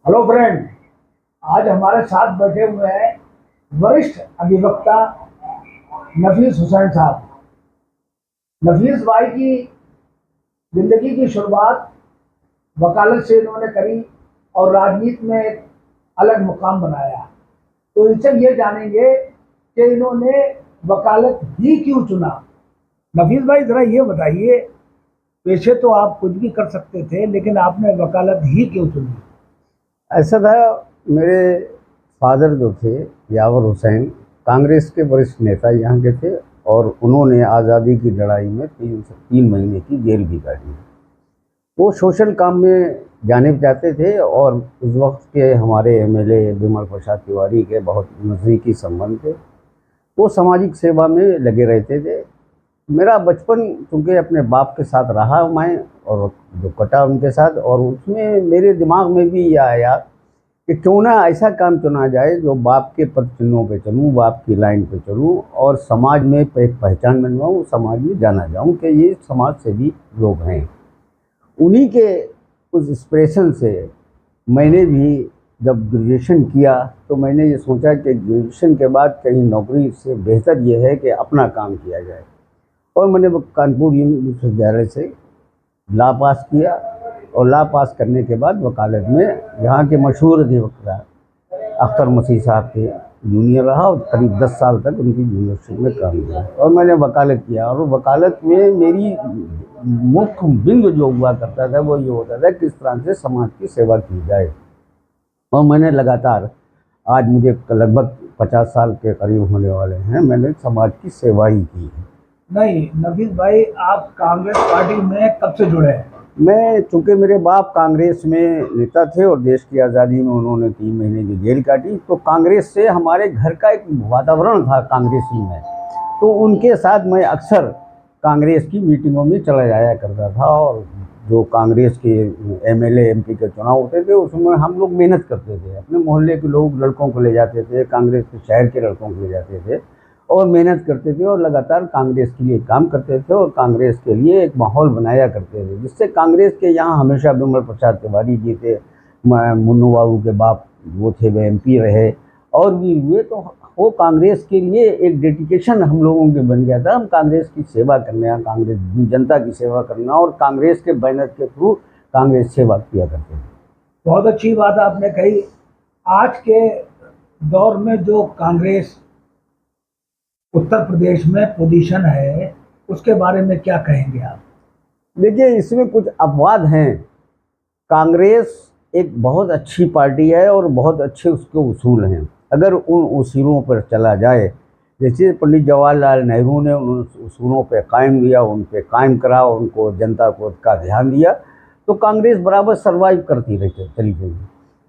Hello friend. आज हमारे साथ बैठे हुए हैं वरिष्ठ अधिवक्ता नफीस हुसैन साहब। नफीस भाई की जिंदगी की शुरुआत वकालत से इन्होंने करी और राजनीति में एक अलग मुकाम बनाया। तो इनसे ये जानेंगे कि इन्होंने वकालत ही क्यों चुना। नफीस भाई जरा ये बताइए, पेशे तो आप कुछ भी कर सकते थे लेकिन आपने वकालत ही क्यों चुनी। ऐसा था। मेरे फादर जो थे यावर हुसैन कांग्रेस के वरिष्ठ नेता यहाँ के थे और उन्होंने आज़ादी की लड़ाई में 3 महीने की जेल भी काटी। वो सोशल काम में जाने चाहते थे और उस वक्त के हमारे एमएलए विमल प्रसाद तिवारी के बहुत नज़दीकी संबंध थे। वो सामाजिक सेवा में लगे रहते थे। मेरा बचपन चूँकि अपने बाप के साथ रहा मैं और जो कटा उनके साथ, और उसमें मेरे दिमाग में भी यह आया कि क्यों ना ऐसा काम चुना जाए जो बाप के पद चिन्हों पे चलूँ, बाप की लाइन पे चलूँ और समाज में एक पहचान बनवाऊँ, समाज में जाना जाऊँ कि ये समाज सेवी लोग हैं। उन्हीं के उस इंस्पिरेशन से मैंने भी जब ग्रेजुएशन किया तो मैंने ये सोचा कि ग्रेजुएशन के बाद कहीं नौकरी से बेहतर ये है कि अपना काम किया जाए। और मैंने वो कानपुर विश्वविद्यालय से लॉ पास किया और लॉ पास करने के बाद वकालत में यहाँ के मशहूर अधिवक्ता अख्तर मसीह साहब के जूनियर रहा और करीब 10 साल तक उनकी यूनिवर्सिटी में काम किया और मैंने वकालत किया। और वकालत में मेरी मुख्य बिंदु जो हुआ करता था वो ये होता था किस तरह से समाज की सेवा की जाए। और मैंने लगातार, आज मुझे लगभग 50 साल के करीब होने वाले हैं, मैंने समाज की सेवा ही की है। नहीं नफीस भाई, आप कांग्रेस पार्टी में कब से जुड़े हैं। मैं, चूँकि मेरे बाप कांग्रेस में नेता थे और देश की आज़ादी में उन्होंने 3 महीने की जेल काटी, तो कांग्रेस से हमारे घर का एक वातावरण था कांग्रेसी में, तो उनके साथ मैं अक्सर कांग्रेस की मीटिंगों में चला जाया करता था। और जो कांग्रेस के एमएलए एमपी के चुनाव होते थे उसमें हम लोग मेहनत करते थे, अपने मोहल्ले के लोग लड़कों को ले जाते थे, कांग्रेस के शहर के लड़कों को ले जाते थे और मेहनत करते थे और लगातार कांग्रेस के लिए काम करते थे और कांग्रेस के लिए एक माहौल बनाया करते थे, जिससे कांग्रेस के यहाँ हमेशा विमल प्रसाद तिवारी जी थे, मुन्नू बाबू के बाप वो थे, वे एमपी रहे और भी हुए। तो वो कांग्रेस के लिए एक डेडिकेशन हम लोगों के बन गया था, हम कांग्रेस की सेवा करना, कांग्रेस जनता की सेवा करना और कांग्रेस के बैनर के थ्रू कांग्रेस सेवा किया करते थे। बहुत अच्छी बात आपने कही। आज के दौर में जो कांग्रेस उत्तर प्रदेश में पोजीशन है उसके बारे में क्या कहेंगे आप। देखिए, इसमें कुछ अपवाद हैं। कांग्रेस एक बहुत अच्छी पार्टी है और बहुत अच्छे उसके उसूल हैं। अगर उन उसूलों पर चला जाए, जैसे पंडित जवाहरलाल नेहरू ने उन उसूलों पर कायम दिया, उन पर कायम करा, उनको जनता को का ध्यान दिया, तो कांग्रेस बराबर सर्वाइव करती रही चली गई।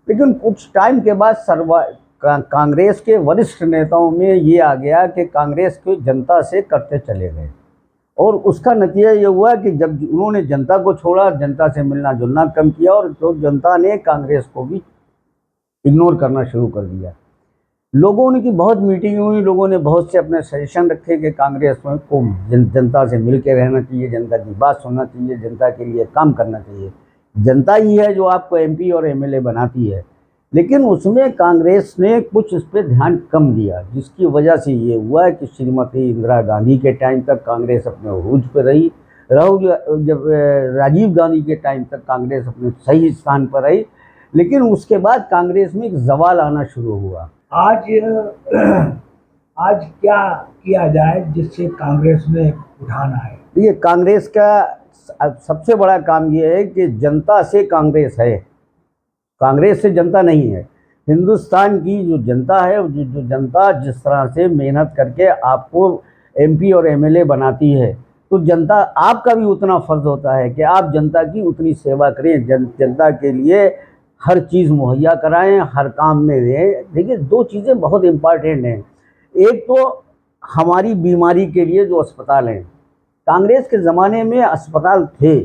लेकिन कुछ टाइम के बाद कांग्रेस के वरिष्ठ नेताओं में ये आ गया कि कांग्रेस को जनता से करते चले गए और उसका नतीजा ये हुआ कि जब उन्होंने जनता को छोड़ा, जनता से मिलना जुलना कम किया और तो जनता ने कांग्रेस को भी इग्नोर करना शुरू कर दिया। लोगों ने की बहुत मीटिंग हुई, लोगों ने बहुत से अपने सजेशन रखे कि कांग्रेस में को जनता से मिल के रहना चाहिए, जनता की बात सुनना चाहिए, जनता के लिए काम करना चाहिए। जनता ही है जो आपको एमपी और एमएलए बनाती है। लेकिन उसमें कांग्रेस ने कुछ इस पर ध्यान कम दिया, जिसकी वजह से ये हुआ कि श्रीमती इंदिरा गांधी के टाइम तक कांग्रेस अपने उरूज पर रही, जब राजीव गांधी के टाइम तक कांग्रेस अपने सही स्थान पर रही, लेकिन उसके बाद कांग्रेस में एक जवाल आना शुरू हुआ। आज आज क्या किया जाए जिससे कांग्रेस में उठान आए। देखिए, कांग्रेस का सबसे बड़ा काम ये है कि जनता से कांग्रेस है, कांग्रेस से जनता नहीं है। हिंदुस्तान की जो जनता है, जो जनता जिस तरह से मेहनत करके आपको एमपी और एमएलए बनाती है, तो जनता, आपका भी उतना फ़र्ज़ होता है कि आप जनता की उतनी सेवा करें, जनता के लिए हर चीज़ मुहैया कराएं, हर काम में रहें। देखिए, दो चीज़ें बहुत इम्पॉर्टेंट हैं। एक तो हमारी बीमारी के लिए जो अस्पताल हैं, कांग्रेस के ज़माने में अस्पताल थे,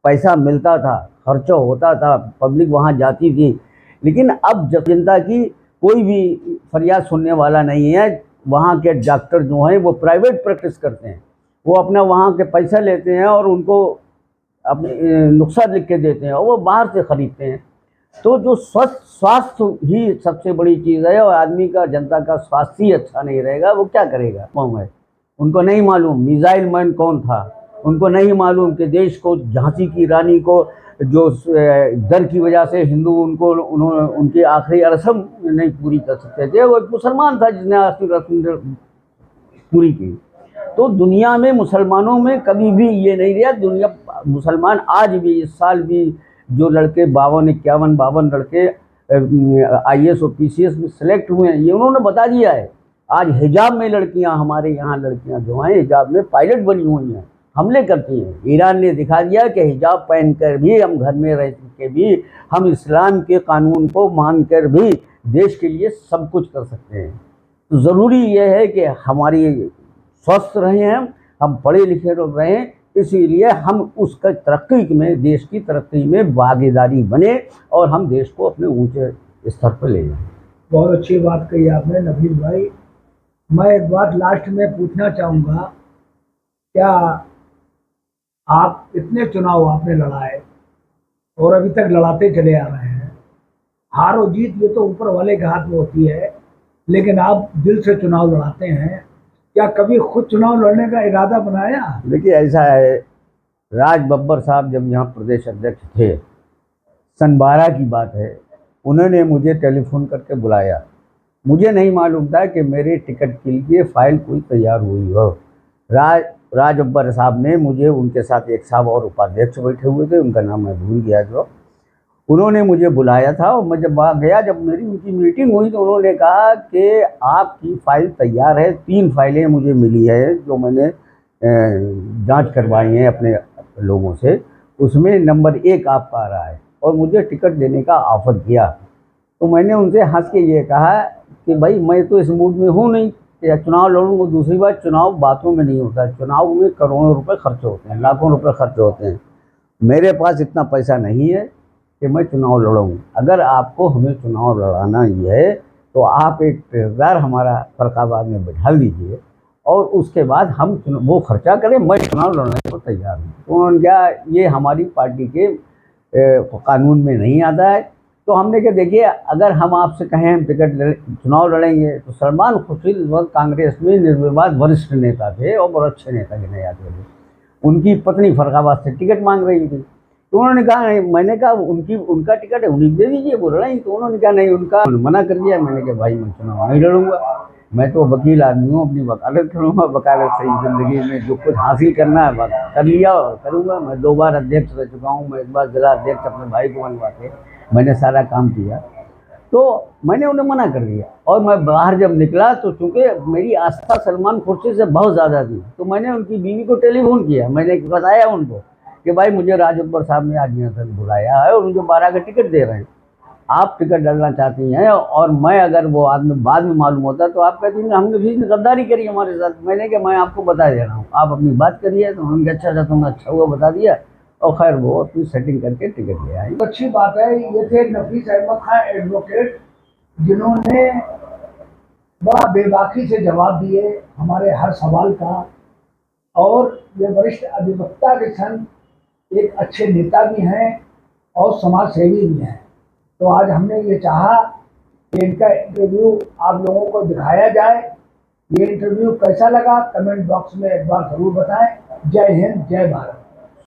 पैसा मिलता था, खर्चा होता था, पब्लिक वहाँ जाती थी। लेकिन अब जब जनता की कोई भी फरियाद सुनने वाला नहीं है, वहाँ के डॉक्टर जो हैं वो प्राइवेट प्रैक्टिस करते हैं, वो अपना वहाँ के पैसा लेते हैं और उनको अपने नुस्खा लिख के देते हैं और वो बाहर से ख़रीदते हैं। तो जो स्वस्थ स्वास्थ्य ही सबसे बड़ी चीज़ है, और आदमी का, जनता का स्वास्थ्य ही अच्छा नहीं रहेगा, वो क्या करेगा? वो है, उनको नहीं मालूम मिसाइल मैन कौन था, उनको नहीं मालूम कि देश को, झांसी की रानी को जो डर की वजह से हिंदू उनको, उन्होंने उनकी आखिरी रस्म नहीं पूरी कर सकते थे, वो एक मुसलमान था जिसने आखिरी रस्म पूरी की। तो दुनिया में मुसलमानों में कभी भी ये नहीं रहा, दुनिया मुसलमान आज भी, इस साल भी जो लड़के 52 लड़के IAS और PCS में सेलेक्ट हुए हैं, ये उन्होंने बता दिया है। आज हिजाब में लड़कियां, हमारे यहाँ लड़कियां जो हैं हिजाब में पायलट बनी हुई हैं, हमले करती हैं। ईरान ने दिखा दिया कि हिजाब पहनकर भी, हम घर में रह के भी, हम इस्लाम के कानून को मानकर भी देश के लिए सब कुछ कर सकते हैं। तो ज़रूरी यह है कि हमारी स्वस्थ रहें, हम पढ़े लिखे लोग रहें, इसीलिए हम उसका तरक्की में, देश की तरक्की में भागीदारी बने और हम देश को अपने ऊंचे स्तर पर ले जाएं। बहुत अच्छी बात कही आपने नफीस भाई। मैं एक बात लास्ट में पूछना चाहूँगा, क्या आप इतने चुनाव आपने लड़ाए और अभी तक लड़ाते चले आ रहे हैं, हार और जीत ये तो ऊपर वाले के हाथ में होती है, लेकिन आप दिल से चुनाव लड़ाते हैं, क्या कभी खुद चुनाव लड़ने का इरादा बनाया? देखिए ऐसा है, राज बब्बर साहब जब यहाँ प्रदेश अध्यक्ष थे, सन 12 की बात है, उन्होंने मुझे टेलीफोन करके बुलाया। मुझे नहीं मालूम था कि मेरे टिकट के लिए फाइल कोई तैयार हुई हो। राज बब्बर साहब ने मुझे, उनके साथ एक साहब और उपाध्यक्ष बैठे हुए थे, उनका नाम मैं भूल गया, जो उन्होंने मुझे बुलाया था। और मैं जब वहाँ गया, जब मेरी उनकी मीटिंग हुई, तो उन्होंने कहा कि आपकी फ़ाइल तैयार है, 3 फाइलें मुझे मिली है जो मैंने जांच करवाई हैं अपने लोगों से, उसमें नंबर 1 आपका आ रहा है, और मुझे टिकट देने का ऑफ़र किया। तो मैंने उनसे हंस के ये कहा कि भाई मैं तो इस मूड में हूँ नहीं कि चुनाव लड़ूंगा। दूसरी बात, चुनाव बातों में नहीं होता, चुनाव में करोड़ों रुपए खर्च होते हैं, लाखों रुपए खर्च होते हैं। मेरे पास इतना पैसा नहीं है कि मैं चुनाव लड़ूँ। अगर आपको हमें चुनाव लड़ाना ही है तो आप एक किरदार हमारा फर्रुखाबाद में बैठा दीजिए, और उसके बाद हम वो खर्चा करें, मैं चुनाव लड़ने को तैयार हूँ। तो उन्होंने कहा ये हमारी पार्टी के कानून में नहीं आता है। तो हमने कहा देखिए, अगर हम आपसे कहें हम चुनाव लड़ेंगे, तो सलमान खुर्शीद इस वक्त कांग्रेस में निर्विवाद वरिष्ठ नेता थे और बहुत अच्छे नेता गिने जाते थे। उनकी पत्नी फर्रुखाबाद से टिकट मांग रही थी, तो उन्होंने कहा नहीं, मैंने कहा उनका टिकट है, उन्हीं दे दीजिए, वो लड़ाई। तो उन्होंने कहा नहीं, उनका मना कर दिया। मैंने कहा भाई मैं चुनाव नहीं लड़ूंगा, मैं तो वकील आदमी हूँ, अपनी वकालत करूँगा, वकालत से ही ज़िंदगी में जो कुछ हासिल करना है कर लिया और करूँगा। मैं 2 बार अध्यक्ष रह चुका हूँ, मैं 1 बार जिला अध्यक्ष अपने भाई को बनवा के मैंने सारा काम किया। तो मैंने उन्हें मना कर दिया, और मैं बाहर जब निकला तो चूँकि मेरी आस्था सलमान खुर्शीद से बहुत ज़्यादा थी, तो मैंने उनकी बीवी को टेलीफोन किया, मैंने बताया उनको कि भाई मुझे राज बब्बर साहब ने आज यहाँ तक बुलाया है और मुझे 12 का टिकट दे रहे हैं, आप टिकट लड़ना चाहती हैं, और मैं अगर वो आदमी बाद में मालूम होता तो आप कहती हैं हमने किसी ने गद्दारी करी हमारे साथ। मैंने कहा मैं आपको बता दे रहा हूँ, आप अपनी बात करिए। तो उन्होंने कहा अच्छा तुमने अच्छा हुआ बता दिया, और खैर वो अपनी सेटिंग करके टिकट ले आई। अच्छी बात है। ये थे नफीस अहमद खान एडवोकेट, जिन्होंने बड़ा बेबाकी से जवाब दिए हमारे हर सवाल का, और ये वरिष्ठ अधिवक्ता के संग एक अच्छे नेता भी हैं और समाज सेवी भी हैं। तो आज हमने ये चाहा कि इनका इंटरव्यू आप लोगों को दिखाया जाए। ये इंटरव्यू कैसा लगा कमेंट बॉक्स में एक बार ज़रूर बताएं। जय हिंद, जय भारत।